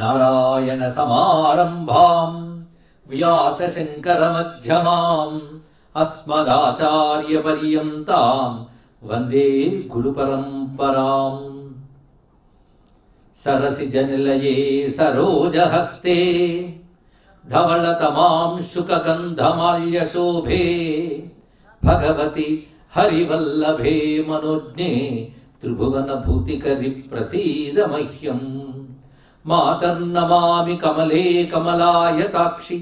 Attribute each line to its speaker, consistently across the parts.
Speaker 1: నారాయణ సమారంభాం వ్యాస శంకర మధ్యమాం అస్మదాచార్య పర్యంతాం వందే గురు పరంపరాం. సరసిజనిలయే సరోజహస్తే ధవళతమాం శుకగంధమాల్యశోభే భగవతి హరివల్లభే మనోజ్ఞే త్రిభువన భూతికరి ప్రసీద మహ్యం. మాతర్నమామి కమలే కమలాయతాక్షి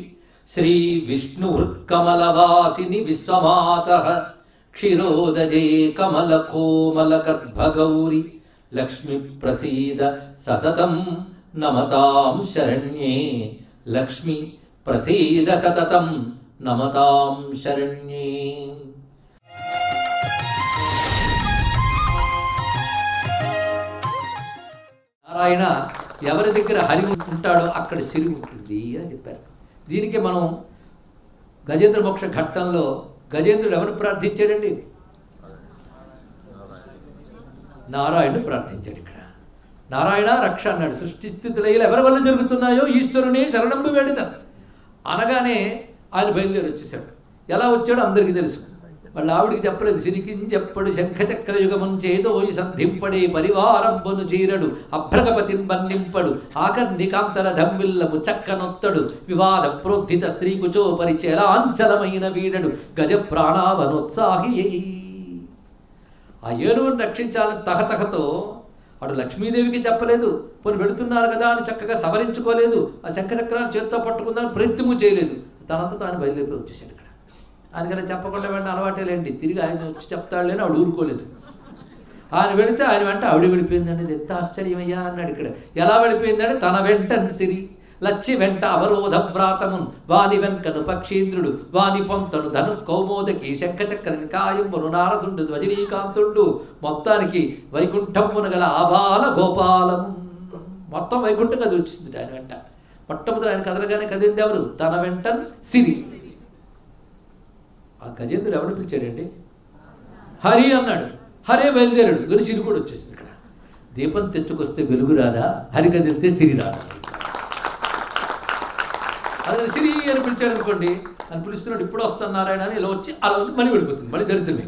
Speaker 1: శ్రీ విష్ణుహృత్కమలవాసిని విశ్వమాతః క్షీరోదజే కమల కోమల గర్భగౌరి లక్ష్మి ప్రసీద సతతం నమతాం శరణ్యే. లక్ష్మి ప్రసీద సతతం నమతాం శరణ్యే. నారాయణ ఎవరి దగ్గర హరి ఉంటాడో అక్కడ సిరి ఉంటుంది అని చెప్పారు. దీనికి మనం గజేంద్ర మోక్ష ఘట్టంలో గజేంద్రుడు ఎవరు ప్రార్థించాడండి? నారాయణుడు ప్రార్థించాడు. ఇక్కడ నారాయణ రక్ష అన్నాడు. సృష్టి స్థితి లయలు ఎవరి వల్ల జరుగుతున్నాయో ఈశ్వరుని శరణంబు వేడిద అనగానే ఆయన బయలుదేరి వచ్చేసాడు. ఎలా వచ్చాడో అందరికీ తెలుసు. వాళ్ళ ఆవిడికి చెప్పలేదు. సిరికించెప్పుడు శంఖచక్ర యుగమం చేదో ఈ సంధింపడే పరివారంబును చీరడు అభ్రగపతిని బంధింపడు ఆకర్ణికాంతర ధమ్మిల్లము చక్కనొత్తడు వివాద ప్రోద్ధిత శ్రీకుచో పరిచలాంచలమైన వీడడు గజ ప్రాణావనోత్సాహి. ఆ ఏనుగును రక్షించాలని తహతహతో అటు లక్ష్మీదేవికి చెప్పలేదు. పోనీ వెళుతున్నారు కదా అని చక్కగా సవరించుకోలేదు. ఆ శంఖచక్రాలు చేత్తో పట్టుకుందామని ప్రయత్నము చేయలేదు. తనంతా తాను బయలుదేరి వచ్చేసాడు. ఇక్కడ ఆయనకన్నా చెప్పకుండా వెంట అలవాటేలేండి. తిరిగి ఆయన వచ్చి చెప్తాడులేని ఆవిడ ఊరుకోలేదు. ఆయన వెళితే ఆయన వెంట ఆవిడ వెళ్ళిపోయిందండి. ఇది ఎంత ఆశ్చర్యమయ్యా అన్నాడు. ఇక్కడ ఎలా వెళ్ళిపోయిందంటే తన వెంట సిరి లచ్చి వెంట అవరోధ వ్రాతమున్ వాని వెంకను పక్షీంద్రుడు వాని పొంతను ధను కౌమోదకి శంఖచక్రని కాయంబును నారదుండు ధ్వజనీకాంతుడు మొత్తానికి వైకుంఠమున గల ఆబాల గోపాలము. మొత్తం వైకుంఠం కది వచ్చింది ఆయన వెంట. మొట్టమొదటి ఆయన కదలగానే కదిలింది ఎవరు? తన వెంట సిరి. ఆ గజేంద్రుడు ఎవరు పిలిచాడండి? హరి అన్నాడు. హరే బయలుదేరాడు. గురి సిరి కూడా వచ్చేసింది. ఇక్కడ దీపం తెచ్చుకొస్తే వెలుగు రాదా? హరి కదిలితే సిరి రాదా? అదే సిరి అని పిలిచాడు అనుకోండి, అని పిలుస్తున్నాడు ఇప్పుడు వస్తాను నారాయణ అని ఇలా వచ్చి అలా మళ్ళీ వెళ్ళిపోతుంది. మళ్ళీ దరిద్రమే.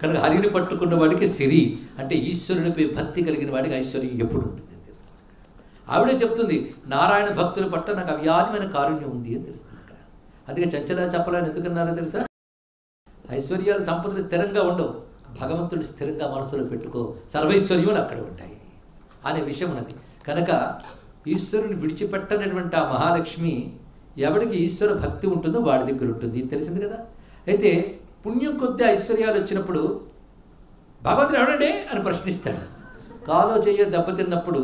Speaker 1: కనుక హరిని పట్టుకున్న వాడికి సిరి అంటే ఈశ్వరునిపై భక్తి కలిగిన వాడికి ఐశ్వర్యం ఎప్పుడు ఉంటుంది. ఆవిడే చెప్తుంది నారాయణ భక్తుల పట్ల నాకు అవ్యాజమైన కారుణ్యం ఉంది అని తెలుస్తుంది. ఇక్కడ అందుకే చంచలా చెప్పాలని ఎందుకన్నారో తెలుసా? ఐశ్వర్యాలు సంపదలు స్థిరంగా ఉండవు. భగవంతుడు స్థిరంగా మనసులో పెట్టుకో, సర్వైశ్వర్యాలు అక్కడ ఉంటాయి అనే విషయం ఉన్నది. కనుక ఈశ్వరుని విడిచిపెట్టనటువంటి ఆ మహాలక్ష్మి ఎవడికి ఈశ్వర భక్తి ఉంటుందో వాడి దగ్గర ఉంటుంది. తెలిసింది కదా. అయితే పుణ్యం కొద్ది ఐశ్వర్యాలు వచ్చినప్పుడు భగవంతుడు ఎవడండి అని ప్రశ్నిస్తాడు. కాలో చెయ్య దెబ్బతిన్నప్పుడు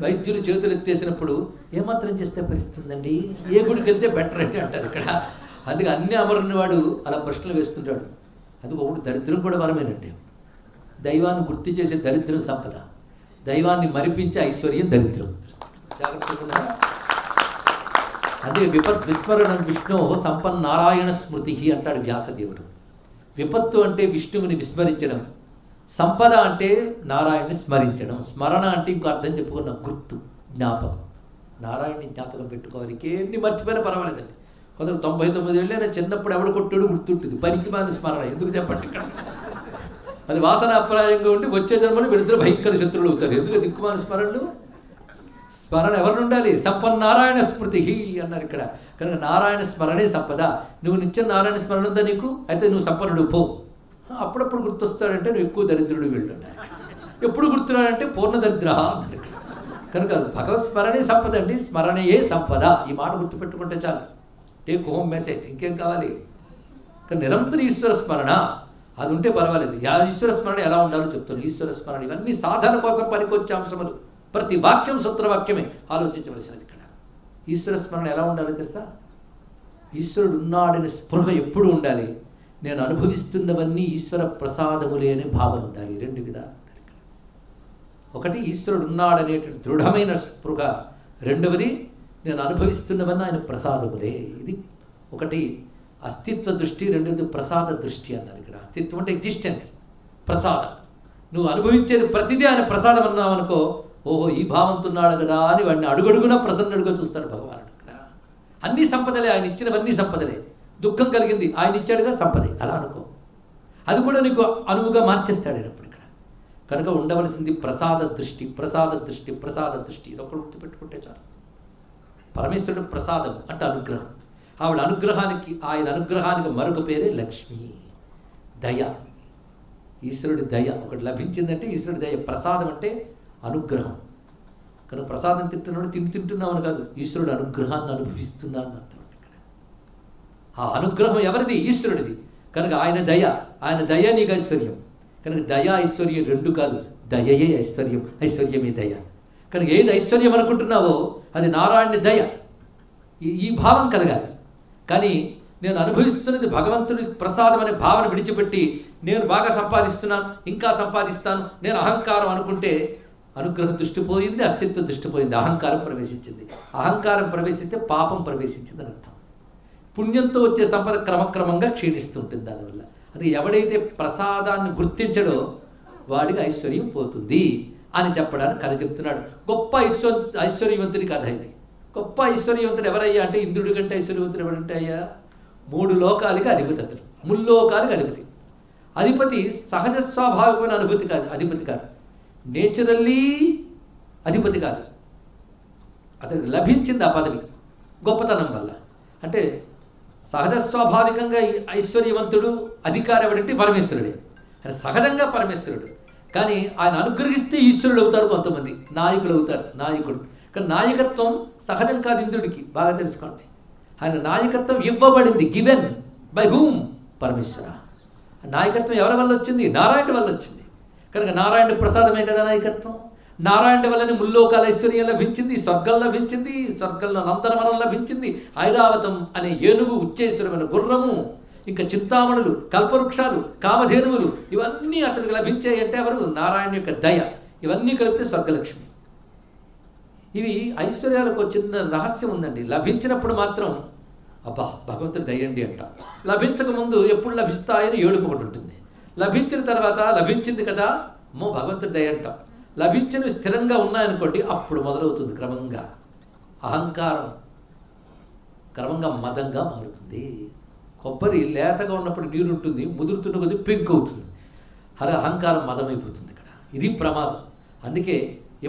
Speaker 1: వైద్యులు చేతులు ఎత్తేసినప్పుడు ఏమాత్రం చేస్తే పరిస్తుందండి, ఏ గుడికి వెళ్తే బెటర్ అంటే అంటారు ఇక్కడ. అందుకే అన్ని అమరుని వాడు అలా ప్రశ్నలు వేస్తుంటాడు. అది ఒకటి దరిద్రం కూడా వరమేనండి. దైవాన్ని గుర్తు చేసే దరిద్రం సంపద, దైవాన్ని మరిపించే ఐశ్వర్యం దరిద్రం. జాగ్రత్తగా అదే విపత్ విస్మరణం విష్ణు సంపన్నారాయణ స్మృతి అంటాడు వ్యాసదేవుడు. విపత్తు అంటే విష్ణువుని విస్మరించడం, సంపద అంటే నారాయణని స్మరించడం. స్మరణ అంటే ఇంకో అర్థం చెప్పుకున్నాం, గుర్తు, జ్ఞాపకం. నారాయణని జ్ఞాపకం పెట్టుకోవాలి. ఎన్ని మర్చిపోయినా పర్వాలేదండి. కొందరు 99 ఏళ్ళైనా చిన్నప్పుడు ఎవడు కొట్టాడు గుర్తుంటుంది. పనికి మాది స్మరణ ఎందుకు చెప్పండి. ఇక్కడ అది వాసనాప్రాయంగా ఉండి వచ్చే జన్మలు వీళ్ళిద్దరు భయంకర శత్రువులు అవుతారు. ఎందుకు దిక్కుమాల స్మరణలు? స్మరణ ఎవరిని ఉండాలి? సంపన్నారాయణ స్మృతి అన్నారు ఇక్కడ. కనుక నారాయణ స్మరణే సంపద. నువ్వు నిత్యం నారాయణ స్మరణ ఉందా నీకు? అయితే నువ్వు సంపన్నుడు పో. అప్పుడప్పుడు గుర్తొస్తాడంటే నువ్వు ఎక్కువ దరిద్రుడు వెళ్తున్నావు. ఎప్పుడు గుర్తున్నాడంటే పూర్ణ దరిద్ర అన్నారు. కనుక భగవత్ స్మరణే సంపద అండి. స్మరణయే సంపద. ఈ మాట గుర్తుపెట్టుకుంటే చాలు. Take home message. ఇంకేం కావాలి? నిరంతర ఈశ్వర స్మరణ అది ఉంటే పర్వాలేదు. ఈశ్వర స్మరణ ఎలా ఉండాలో చెప్తాను. ఈశ్వర స్మరణ ఇవన్నీ సాధన కోసం పనికొచ్చే అంశములు. ప్రతి వాక్యం సూత్రవాక్యమే ఆలోచించవలసినది. ఇక్కడ ఈశ్వర స్మరణ ఎలా ఉండాలో తెలుసా? ఈశ్వరుడు ఉన్నాడని స్పృహ ఎప్పుడు ఉండాలి. నేను అనుభవిస్తున్నవన్నీ ఈశ్వర ప్రసాదములే అనే భావన ఉండాలి. రెండు విధాలు. ఒకటి ఈశ్వరుడు ఉన్నాడనేటువంటి దృఢమైన స్పృహ. రెండవది నేను అనుభవిస్తున్నవన్నీ ఆయన ప్రసాదములే. ఇది ఒకటి అస్తిత్వ దృష్టి, రెండవది ప్రసాద దృష్టి అన్నారు. ఇక్కడ అస్తిత్వం అంటే ఎగ్జిస్టెన్స్, ప్రసాదం. నువ్వు అనుభవించేది ప్రతిదీ ఆయన ప్రసాదం అన్నావు అనుకో, ఓహో ఈ భావంతో ఉన్నాడు కదా అని వాడిని అడుగడుగునా ప్రసన్నుడిగా చూస్తాడు భగవానుడు. అన్ని సంపదలే, ఆయన ఇచ్చినవన్నీ సంపదలే. దుఃఖం కలిగింది, ఆయన ఇచ్చాడుగా సంపదే, అలా అనుకో. అది కూడా నీకు అనువుగా మార్చేస్తాడు అప్పుడు ఇక్కడ. కనుక ఉండవలసింది ప్రసాద దృష్టి, ప్రసాద దృష్టి, ప్రసాద దృష్టి. ఇది ఒకటి గుర్తుపెట్టుకుంటే చాలు. పరమేశ్వరుడు ప్రసాదం అంటే అనుగ్రహం. ఆవిడ అనుగ్రహానికి, ఆయన అనుగ్రహానికి మరొక పేరే లక్ష్మి, దయ. ఈశ్వరుడి దయ ఒకటి లభించిందంటే ఈశ్వరుడి దయ. ప్రసాదం అంటే అనుగ్రహం. కనుక ప్రసాదం తింటున్నాడు తింటున్నామని కాదు, ఈశ్వరుడు అనుగ్రహాన్ని అనుభవిస్తున్నాను అర్థం. ఆ అనుగ్రహం ఎవరిది? ఈశ్వరుడిది. కనుక ఆయన దయ, ఆయన దయ నీకు ఐశ్వర్యం. కనుక దయ ఐశ్వర్యం రెండు కాదు, దయయే ఐశ్వర్యం, ఐశ్వర్యమే దయ. కనుక ఏది ఐశ్వర్యం అనుకుంటున్నావో అది నారాయణ దయ. ఈ భావం కలగాలి. కానీ నేను అనుభవిస్తున్నది భగవంతుడి ప్రసాదం అనే భావన విడిచిపెట్టి నేను బాగా సంపాదిస్తున్నాను, ఇంకా సంపాదిస్తాను, నేను అహంకారం అనుకుంటే అనుగ్రహం దృష్టి పోయింది, అస్తిత్వం దృష్టి పోయింది, అహంకారం ప్రవేశించింది. అహంకారం ప్రవేశిస్తే పాపం ప్రవేశించింది అని అర్థం. పుణ్యంతో వచ్చే సంపద క్రమక్రమంగా క్షీణిస్తుంటుంది దానివల్ల. అది ఎవడైతే ప్రసాదాన్ని గుర్తించడో వాడికి ఐశ్వర్యం పోతుంది అని చెప్పడానికి కథ చెప్తున్నాడు. గొప్ప ఐశ్వర్యవంతుడి కథ ఇది. గొప్ప ఐశ్వర్యవంతుడు ఎవరయ్యా అంటే ఇంద్రుడి కంటే ఐశ్వర్యవంతుడు ఎవరంటే అయ్యా 3 లోకాలకి అధిపతి అతడు, ముల్లోకాలకి అధిపతి. అధిపతి సహజ స్వాభావికమైన అనుభూతి కాదు, అధిపతి కాదు, నేచురల్లీ అధిపతి కాదు. అతనికి లభించింది ఆ పదవి గొప్పతనం వల్ల. అంటే సహజ స్వాభావికంగా ఐశ్వర్యవంతుడు అధికారి ఎవడంటే పరమేశ్వరుడే. ఆయన సహజంగా పరమేశ్వరుడు. కానీ ఆయన అనుగ్రహిస్తే ఈశ్వరుడు అవుతారు, కొంతమంది నాయకులు అవుతారు, నాయకుడు. కానీ నాయకత్వం సహజం కాదు ఇంద్రుడికి, బాగా తెలుసుకోండి. ఆయన నాయకత్వం ఇవ్వబడింది, గివెన్ బై హూమ్? పరమేశ్వర. నాయకత్వం ఎవరి వల్ల వచ్చింది? నారాయణుడి వల్ల వచ్చింది. కనుక నారాయణుడి ప్రసాదమే కదా నాయకత్వం. నారాయణుడి వల్లనే ముల్లోకాల ఐశ్వర్యం లభించింది, స్వర్గం లభించింది, స్వర్గంలో నందనవనం లభించింది, ఐరావతం అనే ఏనుగు, ఉచ్చేశ్వరమైన గుర్రము, ఇంకా చింతామణులు, కల్పవృక్షాలు, కామధేనువులు, ఇవన్నీ అతనికి లభించాయి. అంటే ఎవరు? నారాయణ యొక్క దయ. ఇవన్నీ కలిపితే స్వర్గలక్ష్మి. ఇవి ఐశ్వర్యాలకు చిన్న రహస్యం ఉందండి. లభించినప్పుడు మాత్రం అబ్బా భగవంతుడి దయండి అంట. లభించక ముందు ఎప్పుడు లభిస్తాయని ఏడుపు ఒకటి ఉంటుంది. లభించిన తర్వాత లభించింది కదా అమ్మో భగవంతుడి దయ అంట. లభించినవి స్థిరంగా ఉన్నాయనుకోండి, అప్పుడు మొదలవుతుంది క్రమంగా అహంకారం, క్రమంగా మదంగా మారుతుంది. కొబ్బరి లేతగా ఉన్నప్పుడు నీరు ఉంటుంది, ముదురుతున్న కొద్ది పెంకు అవుతుంది. అలా అహంకారం మదమైపోతుంది ఇక్కడ. ఇది ప్రమాదం. అందుకే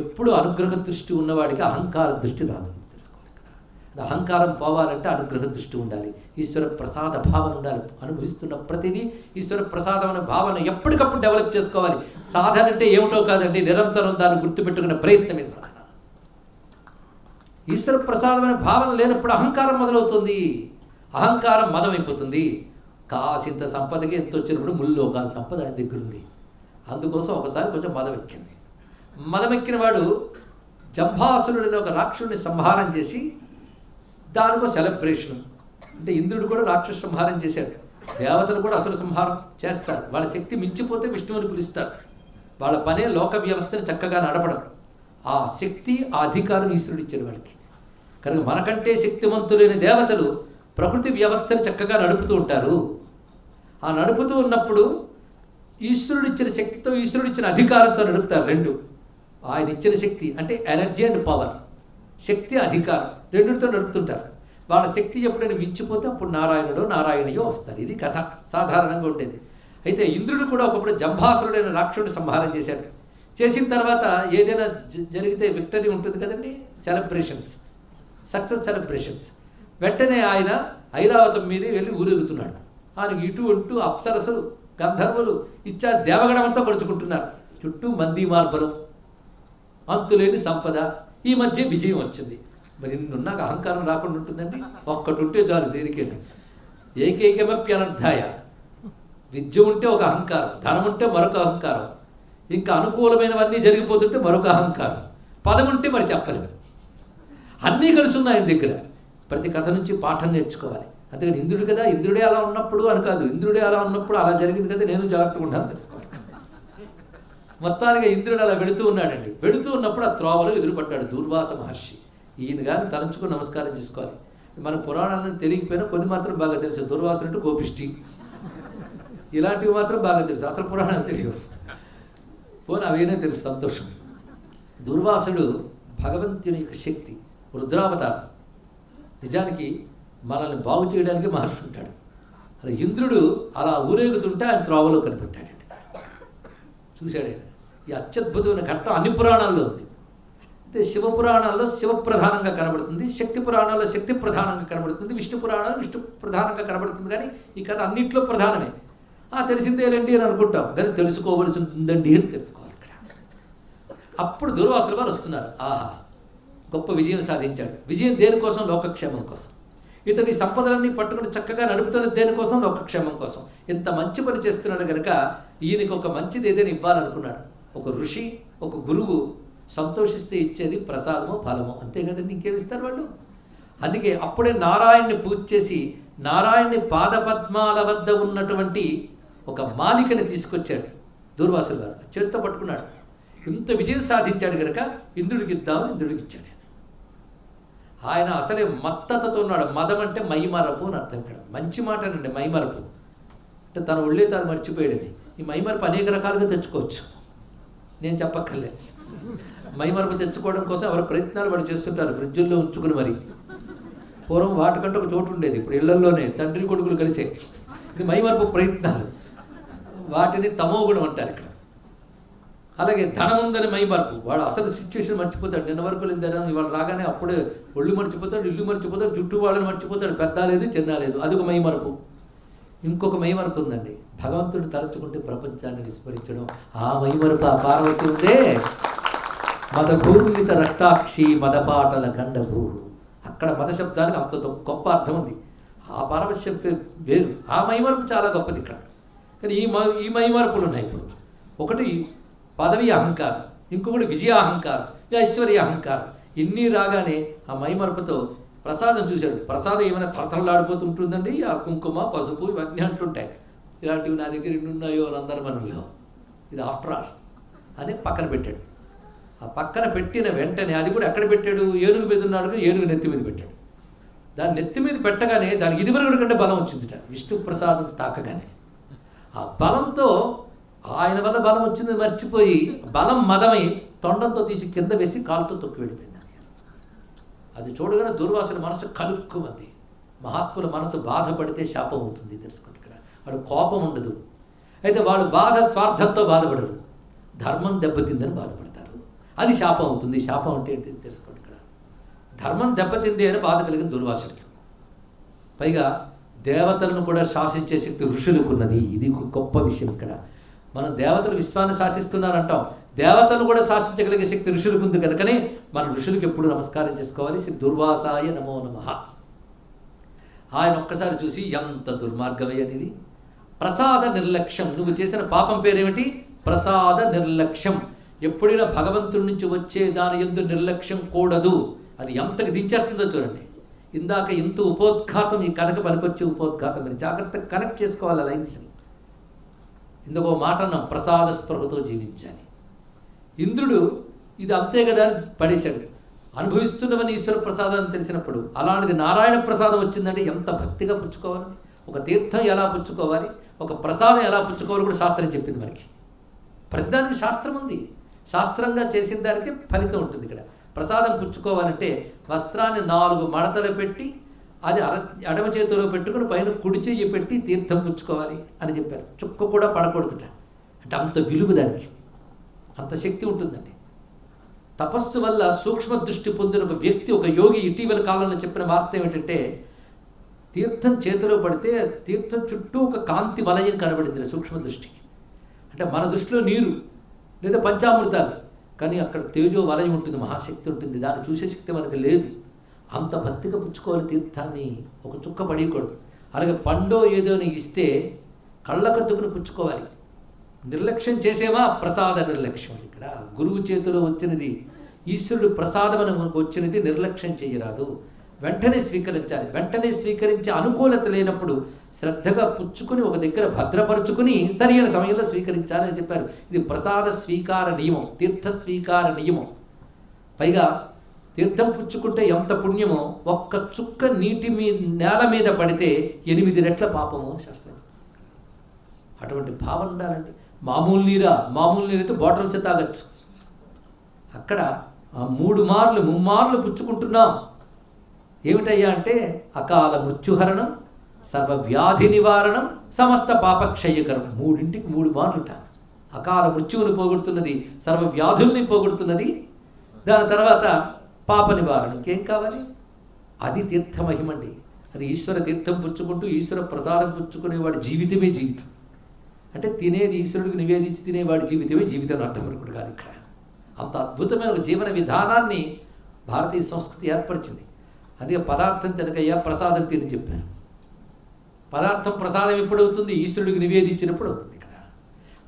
Speaker 1: ఎప్పుడు అనుగ్రహ దృష్టి ఉన్నవాడికి అహంకార దృష్టి రాదు, తెలుసుకోవాలి. ఇక్కడ అహంకారం పోవాలంటే అనుగ్రహ దృష్టి ఉండాలి, ఈశ్వర ప్రసాద భావన ఉండాలి. అనుభవిస్తున్న ప్రతిదీ ఈశ్వర ప్రసాదం అనే భావన ఎప్పటికప్పుడు డెవలప్ చేసుకోవాలి. సాధన అంటే ఏమిటో కాదండి, నిరంతరం దాన్ని గుర్తుపెట్టుకునే ప్రయత్నమే సాధన. ఈశ్వర ప్రసాదమైన భావన లేనప్పుడు అహంకారం మొదలవుతుంది, అహంకారం మదమైపోతుంది. కాసింత సంపదకి ఎంత వచ్చినప్పుడు ముల్లోకాల సంపద ఆయన దగ్గర ఉంది. అందుకోసం ఒకసారి కొంచెం మదం ఎక్కింది. మదమెక్కిన వాడు జంభాసురుడిని ఒక రాక్షసుడిని సంహారం చేసి దానికో సెలబ్రేషన్. అంటే ఇంద్రుడు కూడా రాక్షస సంహారం చేశాడు, దేవతలు కూడా అసుర సంహారం చేస్తారు. వాళ్ళ శక్తి మించిపోతే విష్ణువుని పిలుస్తారు. వాళ్ళ పనే లోక వ్యవస్థని చక్కగా నడపడం. ఆ శక్తి, ఆ అధికారం ఈశ్వరుడు ఇచ్చాడు వాళ్ళకి. కనుక మనకంటే శక్తివంతులైన దేవతలు ప్రకృతి వ్యవస్థని చక్కగా నడుపుతూ ఉంటారు. ఆ నడుపుతూ ఉన్నప్పుడు ఈశ్వరుడు ఇచ్చిన శక్తితో, ఈశ్వరుడు ఇచ్చిన అధికారంతో నడుపుతారు. రెండు, ఆయన ఇచ్చిన శక్తి అంటే ఎనర్జీ అండ్ పవర్, శక్తి అధికారం రెండుతో నడుపుతుంటారు. వాళ్ళ శక్తి ఎప్పుడైనా మించిపోతే అప్పుడు నారాయణుడో నారాయణయో వస్తారు. ఇది కథ సాధారణంగా ఉండేది. అయితే ఇంద్రుడు కూడా ఒకప్పుడు జంభాసురుడైన రాక్షసుడిని సంహారం చేశాడు. చేసిన తర్వాత ఏదైనా జరిగితే విక్టరీ ఉంటుంది కదండి, సెలబ్రేషన్స్, సక్సెస్ సెలబ్రేషన్స్. వెంటనే ఆయన ఐరావతం మీద వెళ్ళి ఊరేగుతున్నాడు. ఆయనకు ఇటు అటు అప్సరసులు, గంధర్వులు ఇత్యాది దేవగణం అంతా పరుచుకుంటున్నారు. చుట్టూ మంది మార్బలం, అంతులేని సంపద. ఈ మధ్య విజయం వచ్చింది. మరి ఇన్నున్నాక అహంకారం రాకుండా ఉంటుందండి? ఒక్కటి ఉంటే చాలు దేనికైనా. ఏకైకమప్యనర్థాయ. విద్య ఉంటే ఒక అహంకారం, ధనం ఉంటే మరొక అహంకారం, ఇంకా అనుకూలమైనవన్నీ జరిగిపోతుంటే మరొక అహంకారం, పదం ఉంటే మరి చెప్పలేదు. అన్నీ కలిసి ఉన్నాయి ఆయన దగ్గర. ప్రతి కథ నుంచి పాఠం నేర్చుకోవాలి. అందుకని ఇంద్రుడు కదా, ఇంద్రుడే అలా ఉన్నప్పుడు అని కాదు, ఇంద్రుడే అలా ఉన్నప్పుడు అలా జరిగింది కదా, నేను జాగ్రత్తగా ఉంటాను తెలుసుకోవాలి. మొత్తానికి ఇంద్రుడు అలా వెళుతూ ఉన్నాడండి. వెళుతూ ఉన్నప్పుడు ఆ త్రోవలో ఎదురుపడ్డాడు దూర్వాస మహర్షి. ఈయన గారిని తలంచుకుని నమస్కారం చేసుకోవాలి. మన పురాణాలను తెలియకపోయినా కొన్ని మాత్రం బాగా తెలుసు. దుర్వాసన అంటే కోపిష్టి, ఇలాంటివి మాత్రం బాగా తెలుసు. అసలు పురాణాలు తెలియవు. పోనీ అవైనా తెలుసు, సంతోషం. దుర్వాసుడు భగవంతుని యొక్క శక్తి, రుద్రావతారం. నిజానికి మనల్ని బాగు చేయడానికి మహర్షి ఉంటాడు. అలా ఇంద్రుడు అలా ఊరేగుతుంటే ఆయన త్రోవలో కనిపెట్టాడండి. చూశాడు ఆయన. ఈ అత్యద్భుతమైన ఘట్టం అన్ని పురాణాల్లో ఉంది. అయితే శివ పురాణాల్లో శివ ప్రధానంగా కనబడుతుంది, శక్తి పురాణాల్లో శక్తి ప్రధానంగా కనబడుతుంది, విష్ణు పురాణాల్లో విష్ణు ప్రధానంగా కనబడుతుంది. కానీ ఈ కథ అన్నింటిలో ప్రధానమే. తెలిసిందేలేండి అని అనుకుంటాం, కానీ తెలుసుకోవలసి ఉంటుందండి అని తెలుసుకోవాలి ఇక్కడ. అప్పుడు దుర్వాసుల వారు వస్తున్నారు. ఆహా, గొప్ప విజయం సాధించాడు. విజయం దేనికోసం? లోకక్షేమం కోసం. ఇతని సంపదలన్నీ పట్టుకుని చక్కగా నడుపుతున్న దేనికోసం? లోకక్షేమం కోసం. ఇంత మంచి పని చేస్తున్నాడు కనుక ఈయనకి ఒక మంచిది ఏదైనా ఇవ్వాలనుకున్నాడు. ఒక ఋషి, ఒక గురువు సంతోషిస్తే ఇచ్చేది ప్రసాదమో ఫలమో, అంతే కదండి, ఇంకేమిస్తారు వాళ్ళు. అందుకే అప్పుడే నారాయణ్ణి పూజ చేసి నారాయణ్ణి పాదపద్మాల వద్ద ఉన్నటువంటి ఒక మాలికని తీసుకొచ్చాడు దూర్వాసులు గారు. చేత్తో పట్టుకున్నాడు. ఇంత విజయం సాధించాడు కనుక ఇంద్రుడికి ఇద్దామని ఇంద్రుడికి ఇచ్చాడు. ఆయన అసలే మత్తతతో ఉన్నాడు. మదం అంటే మైమరపు అని అర్థం. ఇక్కడ మంచి మాటనండి మైమరపు అంటే తన ఒళ్ళే తాను మర్చిపోయాడని. ఈ మైమరపు అనేక రకాలుగా తెచ్చుకోవచ్చు, నేను చెప్పక్కర్లేదు. మైమరపు తెచ్చుకోవడం కోసం ఎవరు ప్రయత్నాలు వాడు చేస్తుంటారు, ఫ్రిడ్జుల్లో ఉంచుకుని. మరి పూర్వం వాటికంటే ఒక చోటు ఉండేది, ఇప్పుడు ఇళ్లలోనే తండ్రి కొడుకులు కలిసే. ఇది మైమరపు ప్రయత్నాలు, వాటిని తమోగుణం అంటారు ఇక్కడ. అలాగే ధనం ఉందని మైమరపు, వాడు అసలు సిచ్యువేషన్ మర్చిపోతాడు. నిన్న వరకు లేదు ఇవాళ రాగానే అప్పుడే ఒళ్ళు మర్చిపోతాడు, ఇల్లు మర్చిపోతాడు, చుట్టూ వాళ్ళని మర్చిపోతాడు. పెద్ద లేదు చిన్న లేదు, అదొక మైమరపు. ఇంకొక మైమరపు ఉందండి, భగవంతుడిని తలుచుకుంటే ప్రపంచాన్ని విస్మరించడం. ఆ మైమరపు ఆ పార్వతి ఉందే, మదభూమిత రక్తాక్షి మదపాటల గండభూ. అక్కడ మద శబ్దానికి అంత గొప్ప అర్థం ఉంది. ఆ పారవశ్యం వేరు, ఆ మైమరపు చాలా గొప్పది ఇక్కడ. కానీ ఈ మైమరపులు ఉన్నాయి ఇప్పుడు. ఒకటి పదవి అహంకారం, ఇంకొకటి విజయ అహంకారం, ఐశ్వర్య అహంకారం. ఇన్ని రాగానే ఆ మైమరపుతో ప్రసాదం చూశాడు. ప్రసాదం ఏమైనా తలతలలాడిపోతుంటుందండి. ఆ కుంకుమ పసుపు ఇవన్నీ అంటుంటాయి. ఇలాంటివి నా దగ్గర ఎన్ని ఉన్నాయో అని అందరి మనలో, ఇది ఆఫ్టర్ ఆల్ అని పక్కన పెట్టాడు. ఆ పక్కన పెట్టిన వెంటనే అది కూడా ఎక్కడ పెట్టాడు? ఏనుగు మీద ఉన్నాడు, ఏనుగు నెత్తి మీద పెట్టాడు. దాని నెత్తి మీద పెట్టగానే దానికి ఇదివరకు కంటే బలం వచ్చిందిట. విష్ణు ప్రసాదం తాకగానే ఆ బలంతో ఆయన వల్ల బలం వచ్చింది మర్చిపోయి బలం మదమై తొండంతో తీసి కింద వేసి కాలుతో తొక్కి వెళ్ళిపోయింది. అది చూడగానే దుర్వాసుల మనసు కలుక్కుమంది. మహాత్ముల మనసు బాధపడితే శాపం అవుతుంది తెలుసుకోండి. ఇక్కడ వాడు కోపం ఉండదు. అయితే వాళ్ళు బాధ స్వార్థంతో బాధపడరు, ధర్మం దెబ్బతిందని బాధపడతారు. అది శాపం అవుతుంది. శాపం అంటే ఏంటి తెలుసుకోండి. ఇక్కడ ధర్మం దెబ్బతింది అని బాధ కలిగిన దుర్వాసుడికి. పైగా దేవతలను కూడా శాసించే శక్తి ఋషులకు ఉన్నది. ఇది గొప్ప విషయం. ఇక్కడ మనం దేవతలు విశ్వాన్ని శాసిస్తున్నారంటాం, దేవతను కూడా శాసించగలిగే శక్తి ఋషులకు ఉంది కనుకనే మన ఋషులకు ఎప్పుడు నమస్కారం చేసుకోవాలి. శ్రీ దుర్వాసాయ నమో నమః. ఆయన ఒక్కసారి చూసి ఎంత దుర్మార్గమయ్యనిది, ప్రసాద నిర్లక్ష్యం. నువ్వు చేసిన పాపం పేరేమిటి? ప్రసాద నిర్లక్ష్యం. ఎప్పుడైనా భగవంతుడి నుంచి వచ్చే దాని యందు నిర్లక్ష్యం కూడదు. అది ఎంతకు దించేస్తుందో చూడండి. ఇందాక ఇంత ఉపోద్ఘాతం, ఈ కథకు పనికొచ్చే ఉపోద్ఘాతం. మీరు జాగ్రత్తగా కనెక్ట్ చేసుకోవాలి లైన్స్ని. ఇందుకో మాట అన్నాం, ప్రసాద స్పృహతో జీవించాలి. ఇంద్రుడు ఇది అంతే కదా అని పడేశాడు. అనుభవిస్తున్నవని ఈశ్వర ప్రసాదం తెలిసినప్పుడు అలాంటిది నారాయణ ప్రసాదం వచ్చిందంటే ఎంత భక్తిగా పుచ్చుకోవాలి. ఒక తీర్థం ఎలా పుచ్చుకోవాలి, ఒక ప్రసాదం ఎలా పుచ్చుకోవాలి కూడా శాస్త్రం చెప్పింది మనకి. ప్రతిదానికి శాస్త్రం ఉంది. శాస్త్రంగా చేసిన దానికి ఫలితం ఉంటుంది. ఇక్కడ ప్రసాదం పుచ్చుకోవాలంటే వస్త్రాన్ని 4 మడతలు పెట్టి అది ఎడమ చేతిలో పెట్టుకుని పైన కుడి చెయ్యి పెట్టి తీర్థం పుచ్చుకోవాలి అని చెప్పారు. చుక్క కూడా పడకూడదుట. అంటే అంత విలువ దానికి, అంత శక్తి ఉంటుందండి. తపస్సు వల్ల సూక్ష్మ దృష్టి పొందిన ఒక వ్యక్తి, ఒక యోగి ఇటీవల కాలంలో చెప్పిన వార్త ఏమిటంటే, తీర్థం చేతిలో పడితే తీర్థం చుట్టూ ఒక కాంతి వలయం కనబడింది సూక్ష్మ దృష్టికి. అంటే మన దృష్టిలో నీరు లేదా పంచామృతాలు, కానీ అక్కడ తేజో వలయం ఉంటుంది, మహాశక్తి ఉంటుంది. దాన్ని చూసే శక్తి మనకు లేదు. అంత భక్తిగా పుచ్చుకోవాలి తీర్థాన్ని, ఒక చుక్క పడేయకూడదు. అలాగే పండో ఏదో ఇస్తే కళ్ళకద్దుకుని పుచ్చుకోవాలి. నిర్లక్ష్యం చేసేమా ప్రసాద నిర్లక్ష్యం. ఇక్కడ గురువు చేతిలో వచ్చినది, ఈశ్వరుడు ప్రసాదం అని మనకు వచ్చినది నిర్లక్ష్యం చేయరాదు. వెంటనే స్వీకరించాలి. వెంటనే స్వీకరించే అనుకూలత లేనప్పుడు శ్రద్ధగా పుచ్చుకుని ఒక దగ్గర భద్రపరుచుకుని సరైన సమయంలో స్వీకరించాలని చెప్పారు. ఇది ప్రసాద స్వీకార నియమం, తీర్థ స్వీకార నియమం. పైగా తీర్థం పుచ్చుకుంటే ఎంత పుణ్యమో, ఒక్క చుక్క నీటి నేల మీద పడితే 8 రెట్ల పాపము శాస్త్రం. అటువంటి భావన ఉండాలండి. మామూలు నీరైతే బాటిల్స్ తాగొచ్చు. అక్కడ ఆ 3 మార్లు ముమ్మార్లు పుచ్చుకుంటున్నాం. ఏమిటయ్యా అంటే అకాల మృత్యుహరణం, సర్వవ్యాధి నివారణం, సమస్త పాపక్షయకరం. 3ంటికి 3 మార్లుట. అకాల మృత్యువుని పోగొడుతున్నది, సర్వవ్యాధుల్ని పోగొడుతున్నది, దాని తర్వాత పాప నివారణ. ఇంకేం కావాలి? అది తీర్థ మహిమండి. అది ఈశ్వర తీర్థం పుచ్చుకుంటూ ఈశ్వర ప్రసాదం పుచ్చుకునేవాడి జీవితమే జీవితం. అంటే తినేది ఈశ్వరుడికి నివేదించి తినేవాడి జీవితమే జీవితం అర్థం అనుకుంటు కాదు. ఇక్కడ అంత అద్భుతమైన ఒక జీవన విధానాన్ని భారతీయ సంస్కృతి ఏర్పరిచింది. అందుకే పదార్థం తినకయ్యా ప్రసాదం తిని చెప్పాను. పదార్థం ప్రసాదం ఎప్పుడవుతుంది? ఈశ్వరుడికి నివేదించినప్పుడు అవుతుంది. ఇక్కడ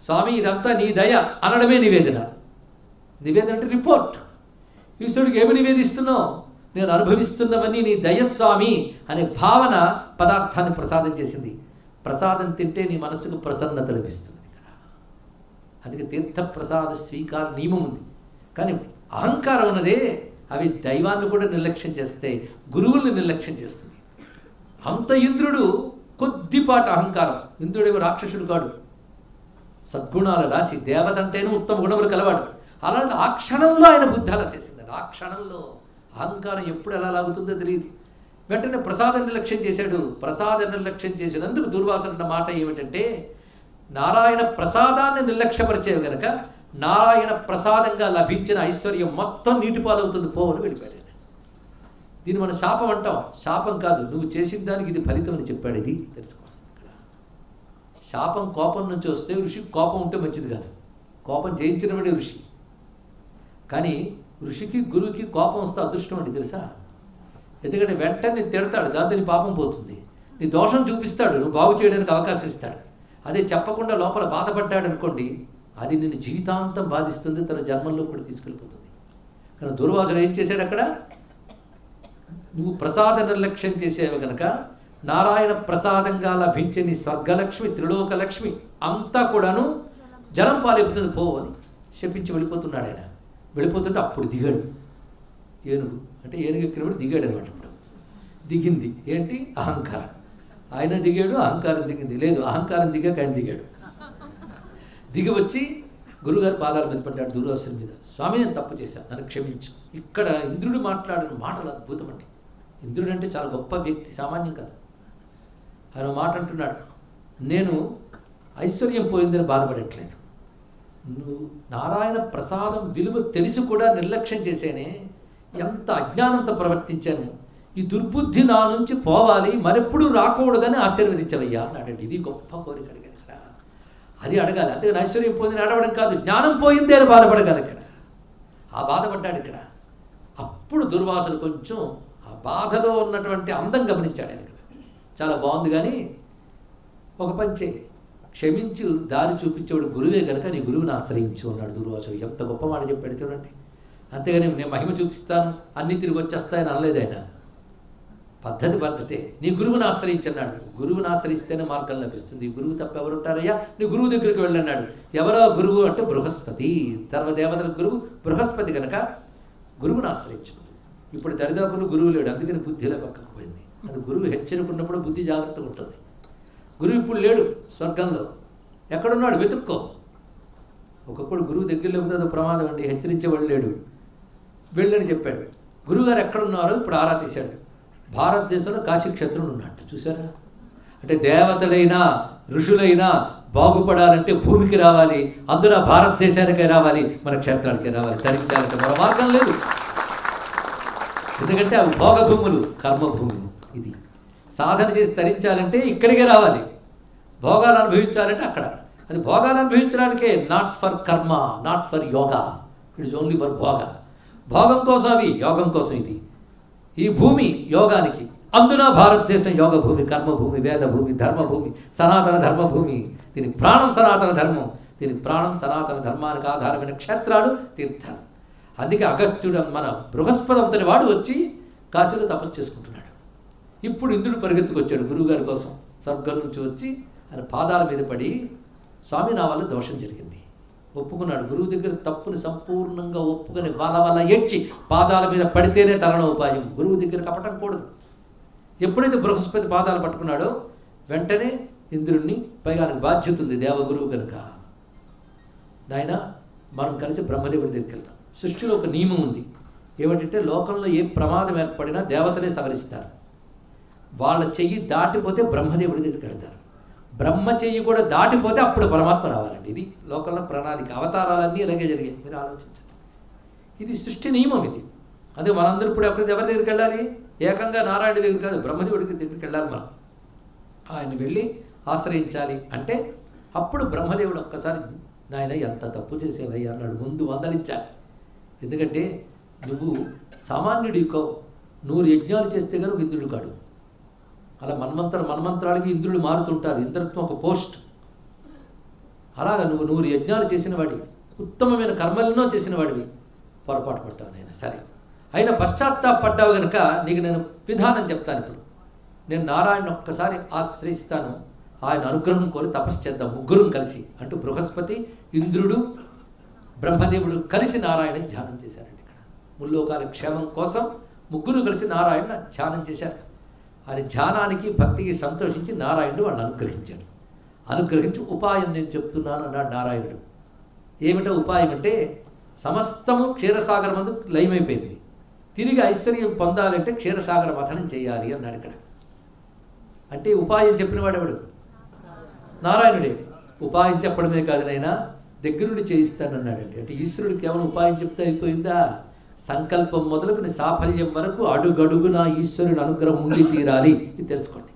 Speaker 1: స్వామి ఇదంతా నీ దయ అనడమే నివేదన. నివేదన అంటే రిపోర్ట్. ఈశ్వరుడికి ఏమి నివేదిస్తున్నావు? నేను అనుభవిస్తున్నవన్నీ నీ దయస్వామి అనే భావన పదార్థాన్ని ప్రసాదం చేసింది. ప్రసాదం తింటే నీ మనసుకు ప్రసన్నత లభిస్తుంది. అందుకే తీర్థ ప్రసాద స్వీకార నియమం ఉంది. కానీ అహంకారం ఉన్నదే, అవి దైవాన్ని కూడా నిర్లక్ష్యం చేస్తాయి, గురువుల్ని నిర్లక్ష్యం చేస్తుంది. అంత ఇంద్రుడు కొద్దిపాటి అహంకారం. ఇంద్రుడేమో రాక్షసుడు కాడు, సద్గుణాల రాశి, దేవత అంటేనే ఉత్తమ గుణములు కలవాడు. అలాంటి ఆ క్షణంలో ఆయన బుద్ధి అలా చేసింది. ఆ క్షణంలో అహంకారం ఎప్పుడు ఎలా లాగుతుందో తెలియదు. వెంటనే ప్రసాద నిర్లక్ష్యం చేశాడు. ప్రసాద నిర్లక్ష్యం చేసినందుకు దుర్వాసుడు మాట ఏమిటంటే, నారాయణ ప్రసాదాన్ని నిర్లక్ష్యపరిచేవి కనుక నారాయణ ప్రసాదంగా లభించిన ఐశ్వర్యం మొత్తం నీటిపాలవుతుంది పోవని వెళ్ళిపోయాడు. దీన్ని మనం శాపం అంటాం. శాపం కాదు, నువ్వు చేసిన దానికి ఇది ఫలితం అని చెప్పాడు. ఇది తెలుసుకోవాలి. ఇక్కడ శాపం కోపం నుంచి వస్తే, ఋషికి కోపం ఉంటే మంచిది కాదు. కోపం జయించినవాడే ఋషి. కానీ ఋషికి గురువుకి కోపం వస్తే అదృష్టం అండి, తెలుసా? ఎందుకంటే వెంటనే తిడతాడు, దాంతో నీ పాపం పోతుంది. నీ దోషం చూపిస్తాడు, నువ్వు బాగు చేయడానికి అవకాశం ఇస్తాడు. అదే చెప్పకుండా లోపల బాధపడ్డాడు అనుకోండి, అది నిన్ను జీవితాంతం బాధిస్తుంది, తన జన్మల్లో కూడా తీసుకెళ్ళిపోతుంది. కానీ దుర్వాసుడు ఏం చేశాడు అక్కడ? నువ్వు ప్రసాద నిర్లక్ష్యం చేసేవి కనుక నారాయణ ప్రసాదంగా లభించే నీ స్వర్గలక్ష్మి, త్రిలోకలక్ష్మి అంతా కూడాను జలం పాలైపోతుంది పోవని శపించి వెళ్ళిపోతున్నాడు. ఆయన వెళ్ళిపోతుంటే అప్పుడు దిగాడు ఏనుగు. అంటే ఏనుగు ఎక్కినప్పుడు దిగాడు అనమాట. ఇప్పుడు దిగింది ఏంటి? అహంకారం. ఆయన దిగాడు, అహంకారం దిగింది. లేదు, అహంకారం దిగాక ఆయన దిగాడు. దిగి వచ్చి గురుగారు పాదాల మీద పడ్డాడు, దుర్వాసుని మీద. స్వామి, నేను తప్పు చేశాను, నన్ను క్షమించు. ఇక్కడ ఇంద్రుడు మాట్లాడిన మాటలు అద్భుతం అండి. ఇంద్రుడు అంటే చాలా గొప్ప వ్యక్తి, సామాన్యం కాదు. ఆయన మాట అంటున్నాడు, నేను ఐశ్వర్యం పోయిందని బాధపడట్లేదు. నువ్వు నారాయణ ప్రసాదం విలువ తెలిసి కూడా నిర్లక్ష్యం చేసేనే, ఎంత అజ్ఞానంతో ప్రవర్తించాను. ఈ దుర్బుద్ధి నా నుంచి పోవాలి, మరెప్పుడు రాకూడదని ఆశీర్వదించవయ్యా అన్నాడు. ఇది గొప్ప కోరిక అడిగాడు. అది అడగాలి. అంతే ఐశ్వర్యం పోయిందని అడగడం కాదు, జ్ఞానం పోయింది అని బాధపడగాలి. ఇక్కడ ఆ బాధపడ్డాడు. ఇక్కడ అప్పుడు దుర్వాసుడు కొంచెం ఆ బాధలో ఉన్నటువంటి అందం గమనించాడు. ఆయన చాలా బాగుంది, కానీ ఒక పని చేయి, క్షమించి దారి చూపించేవాడు గురువే కనుక నీ గురువుని ఆశ్రయించు అన్నాడు దుర్వాసుడు. ఎంత గొప్ప మాట చెప్పాడు చూడండి. అంతేగాని నేను మహిమ చూపిస్తాను అన్నీ తిరిగి వచ్చేస్తాయని అనలేదు ఆయన. పద్ధతే. నీ గురువుని ఆశ్రయించన్నాడు. గురువుని ఆశ్రయిస్తేనే మార్గం లభిస్తుంది. గురువు తప్ప ఎవరుంటారయ్యా? నీ గురువు దగ్గరికి వెళ్ళన్నాడు. ఎవరో గురువు అంటే బృహస్పతి, సర్వదేవతల గురువు బృహస్పతి కనుక గురువుని ఆశ్రయించు. ఇప్పుడు దరిదాపులు గురువు లేడు, అందుకని బుద్ధిలో పక్కకు పోయింది. అది గురువు హెచ్చరికున్నప్పుడు బుద్ధి జాగ్రత్తగా ఉంటుంది. గురువు ఇప్పుడు లేడు స్వర్గంలో, ఎక్కడున్నాడు వెతుక్కో. ఒకప్పుడు గురువు దగ్గరలో ఉందో ప్రమాదం అండి, హెచ్చరించేవాడు లేడు. వెళ్ళని చెప్పాడు. గురువుగారు ఎక్కడున్నారో ఇప్పుడు ఆరా తీశాడు. భారతదేశంలో కాశీక్షేత్రుడు ఉన్నట్టు చూసారా? అంటే దేవతలైనా ఋషులైనా బాగుపడాలంటే భూమికి రావాలి, అందులో భారతదేశానికే రావాలి, మన క్షేత్రానికే రావాలి. తరించాలంటే మన మార్గం లేదు. ఎందుకంటే అవి భోగభూములు, కర్మభూములు. ఇది సాధన చేసి తరించాలంటే ఇక్కడికే రావాలి. భోగాలు అనుభవించాలంటే అక్కడ. అది భోగాలు అనుభవించడానికే, నాట్ ఫర్ కర్మ, not for yoga. It is only for భోగ. భోగం కోసం అవి, యోగం కోసం ఇది. ఈ భూమి యోగానికి, అందున భారతదేశం యోగ భూమి, కర్మభూమి, వేదభూమి, ధర్మభూమి, సనాతన ధర్మభూమి. దీనికి ప్రాణం సనాతన ధర్మం, దీనికి ప్రాణం సనాతన ధర్మానికి ఆధారమైన క్షేత్రాలు, తీర్థాలు. అందుకే అగస్త్యుడు మన బృహస్పతి అంతని వాడు వచ్చి కాశీలో తపస్సు చేసుకుంటున్నాడు. ఇప్పుడు ఇంద్రుడు పరిగెత్తుకొచ్చాడు గురువుగారి కోసం. స్వర్గం నుంచి వచ్చి ఆయన పాదాల మీద పడి, స్వామి నా వల్ల దోషం జరిగింది ఒప్పుకున్నాడు. గురువు దగ్గర తప్పుని సంపూర్ణంగా ఒప్పుకొని వల ఏడ్చి పాదాల మీద పడితేనే తరణ ఉపాయం. గురువు దగ్గర కపటం కూడదు. ఎప్పుడైతే బృహస్పతి పాదాలు పట్టుకున్నాడో వెంటనే ఇంద్రుడిని, పైగా ఆయనకు బాధ్యత ఉంది దేవగురువు కనుక, నాయన మనం కలిసి బ్రహ్మదేవుడి దగ్గరికి వెళ్తాం. సృష్టిలో ఒక నియమం ఉంది. ఏమిటంటే లోకంలో ఏ ప్రమాదం ఏర్పడినా దేవతలే సవరిస్తారు. వాళ్ళ చెయ్యి దాటిపోతే బ్రహ్మదేవుడి దగ్గరికి వెళ్తారు. బ్రహ్మ చెయ్యి కూడా దాటిపోతే అప్పుడు పరమాత్మ రావాలండి. ఇది లోకంలో ప్రణాళిక. అవతారాలన్నీ ఇలాగే జరిగాయి. మీరు ఆలోచించండి. ఇది సృష్టి నియమం ఇది. అదే మనందరూ ఇప్పుడు ఎప్పుడు ఎవరి దగ్గరికి వెళ్ళాలి? ఏకంగా నారాయణ దగ్గర కాదు, బ్రహ్మదేవుడికి దగ్గరికి వెళ్ళాలి. మనం ఆయన వెళ్ళి ఆశ్రయించాలి. అంటే అప్పుడు బ్రహ్మదేవుడు ఒక్కసారి నాయన ఎంత తప్పు చేసేవయ్యా అన్నాడు. ముందు వందలించాలి. ఎందుకంటే నువ్వు సామాన్యుడి 100 యజ్ఞాలు చేస్తే కనుక ఇంద్రుడు కాడు. అలా మన్మంత్రాలకి ఇంద్రుడు మారుతుంటారు. ఇంద్రత్వం ఒక పోస్ట్. అలాగా నువ్వు 100 యజ్ఞాలు చేసిన వాడివి, ఉత్తమమైన కర్మలెన్నో చేసిన వాడివి, పొరపాటు పడ్డావు నాయన. సరే, అయినా పశ్చాత్తాపడ్డావు కనుక నీకు నేను విధానం చెప్తాను. ఇప్పుడు నేను నారాయణ ఒక్కసారి ఆశ్రయిస్తాను, ఆయన అనుగ్రహం కోరి తపస్సు చేద్దాం ముగ్గురం కలిసి అంటూ బృహస్పతి, ఇంద్రుడు, బ్రహ్మదేవుడు కలిసి నారాయణ ధ్యానం చేశారండి. ఇక్కడ ముల్లోకాల క్షేమం కోసం ముగ్గురు కలిసి నారాయణ ధ్యానం చేశారు. ఆయన ధ్యానానికి భక్తికి సంతోషించి నారాయణుడు వాళ్ళని అనుగ్రహించాడు. అనుగ్రహించి ఉపాయం నేను చెప్తున్నాను అన్నాడు నారాయణుడు. ఏమిటో ఉపాయం అంటే సమస్తము క్షీరసాగర మందు లయమైపోయింది. తిరిగి ఐశ్వర్యం పొందాలంటే క్షీరసాగర మథనం చేయాలి అన్నాడు ఇక్కడ. అంటే ఉపాయం చెప్పిన వాడెవడు? నారాయణుడే. ఉపాయం చెప్పడమే కాదు నైనా దగ్గరుండి చేయిస్తానన్నాడండి. అంటే ఈశ్వరుడు కేవలం ఉపాయం చెప్తే అయిపోయిందా? సంకల్పం మొదలుకుని సాఫల్యం వరకు అడుగడుగునా ఈశ్వరుని అనుగ్రహం ఉండి తీరాలి. ఇది తెలుసుకోండి.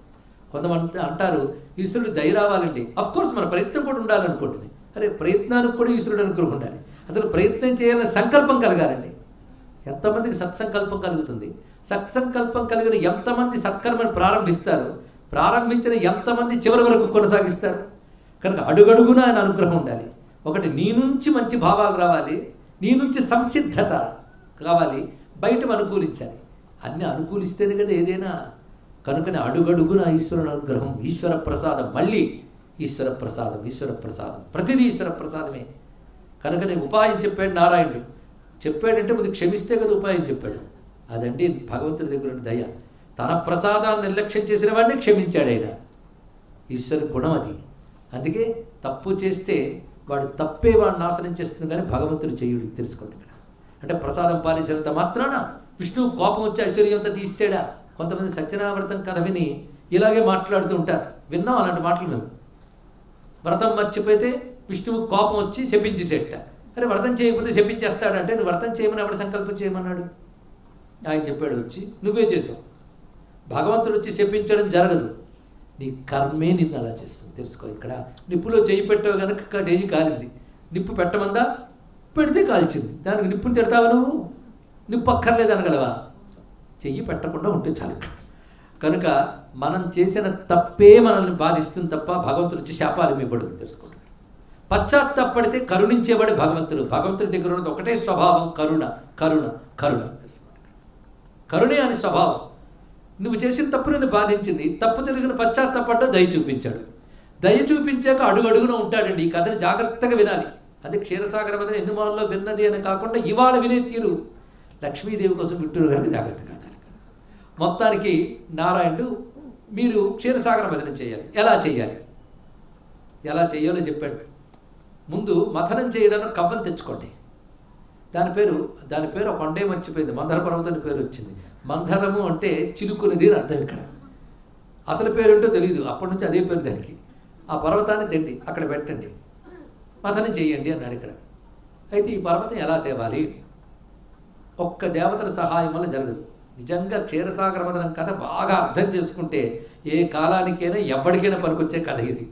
Speaker 1: కొంతమంది అంటారు ఈశ్వరుడు దయ రావాలండి. అఫ్కోర్స్ మన ప్రయత్నం కూడా ఉండాలనుకుంటుంది. అరే ప్రయత్నానికి కూడా ఈశ్వరుడు అనుగ్రహం ఉండాలి. అసలు ప్రయత్నం చేయాలని సంకల్పం కలగాలండి. ఎంతమందికి సత్సంకల్పం కలుగుతుంది? సత్సంకల్పం కలిగిన ఎంతమంది సత్కర్మను ప్రారంభిస్తారు? ప్రారంభించిన ఎంతమంది చివరి వరకు కొనసాగిస్తారు? కనుక అడుగడుగునా ఆయన అనుగ్రహం ఉండాలి. ఒకటి నీ నుంచి మంచి భావాలు రావాలి, నీ నుంచి సంసిద్ధత కావాలి, బయట అనుకూలించాలి. అన్నీ అనుకూలిస్తేనే కదా ఏదైనా. కనుకనే అడుగడుగున ఈశ్వరుని అనుగ్రహం, ఈశ్వర ప్రసాదం. మళ్ళీ ఈశ్వర ప్రసాదం, ఈశ్వర ప్రసాదం, ప్రతిదీ ఈశ్వర ప్రసాదమే. కనుకనే ఉపాయం చెప్పాడు నారాయణుడు. చెప్పాడంటే ముందు క్షమిస్తే కదా ఉపాయం చెప్పాడు. అదండి భగవంతుడి దగ్గర ఉన్న దయ. తన ప్రసాదాన్ని నిర్లక్ష్యం చేసిన వాడిని క్షమించాడు ఆయన. ఈశ్వరు గుణం అది. అందుకే తప్పు చేస్తే వాడు తప్పే వాడు నాశనం చేస్తుంది, కానీ భగవంతుడు చేయుడు. తెలుసుకోండి ఇక్కడ. అంటే ప్రసాదం పాలించినంత మాత్రాన విష్ణువు కోపం వచ్చి ఐశ్వర్యం అంతా తీసాడా? కొంతమంది సత్యనావ్రతం కథ విని ఇలాగే మాట్లాడుతూ ఉంటారు. విన్నాం అలాంటి మాటలు మేము. వ్రతం మర్చిపోతే విష్ణువు కోపం వచ్చి శపించేసేట. అరే వ్రతం చేయకపోతే శపించేస్తాడంటే నువ్వు వ్రతం చేయమని ఎవడు సంకల్పం చేయమన్నాడు? ఆయన చెప్పాడు వచ్చి నువ్వే చేసావు. భగవంతుడు వచ్చి శపించడం జరగదు. నీ కర్మే నిన్ను అలా చేస్తుంది. తెలుసుకో. ఇక్కడ నిప్పులో చెయ్యి పెట్టావు కనుక చెయ్యి కాలింది. నిప్పు పెట్టమందా? పెడితే కాల్చింది. దానికి నిప్పుని తిడతావా నువ్వు? నిప్పు అక్కర్లేదు అనగలవా? చెయ్యి పెట్టకుండా ఉంటే చాలు. కనుక మనం చేసిన తప్పే మనల్ని బాధిస్తుంది తప్ప భగవంతుడు వచ్చి శాపాలు ఇవ్వబడదు. తెలుసుకోండి. పశ్చాత్తాపడితే కరుణించేవాడు భగవంతుడు. భగవంతుడి దగ్గర ఉన్నది ఒకటే స్వభావం, కరుణ, కరుణ, కరుణ. కరుణే అని స్వభావం. నువ్వు చేసిన తప్పు నిన్ను బాధించింది. తప్పు తిరిగిన పశ్చాత్తాపడ్డా దయ చూపించాడు. దయ చూపించాక అడుగడుగున ఉంటాడండి. ఈ కథని జాగ్రత్తగా వినాలి. అది క్షీరసాగర మథనం ఎన్ని మార్లో విన్నది అని కాకుండా ఇవాళ వినే తీరు లక్ష్మీదేవి కోసం వింటున్నారు కనుక జాగ్రత్తగా వినాలి. మొత్తానికి నారాయణుడు మీరు క్షీరసాగర మథనం చేయాలి. ఎలా చేయాలి, ఎలా చేయాలో చెప్పాడు. ముందు మథనం చేయడానికి కవ్వం తెచ్చుకోండి. దాని పేరు ఒక కొండే మర్చిపోయింది. మందర పర్వతం పేరు వచ్చింది. మందరము అంటే చిలుకునేది అని అర్థం. ఇక్కడ అసలు పేరు ఏంటో తెలియదు. అప్పటి నుంచి అదే పేరు దానికి. ఆ పర్వతాన్ని తెండి అక్కడ పెట్టండి, మథనం చేయండి అన్నాడు ఇక్కడ. అయితే ఈ పర్వతం ఎలా తేవాలి? ఒక్క దేవతల సహాయం వల్ల జరగదు. నిజంగా క్షీరసాగర మథనం కథ బాగా అర్థం చేసుకుంటే ఏ కాలానికైనా ఎప్పటికైనా పనికొచ్చే కథ ఇది.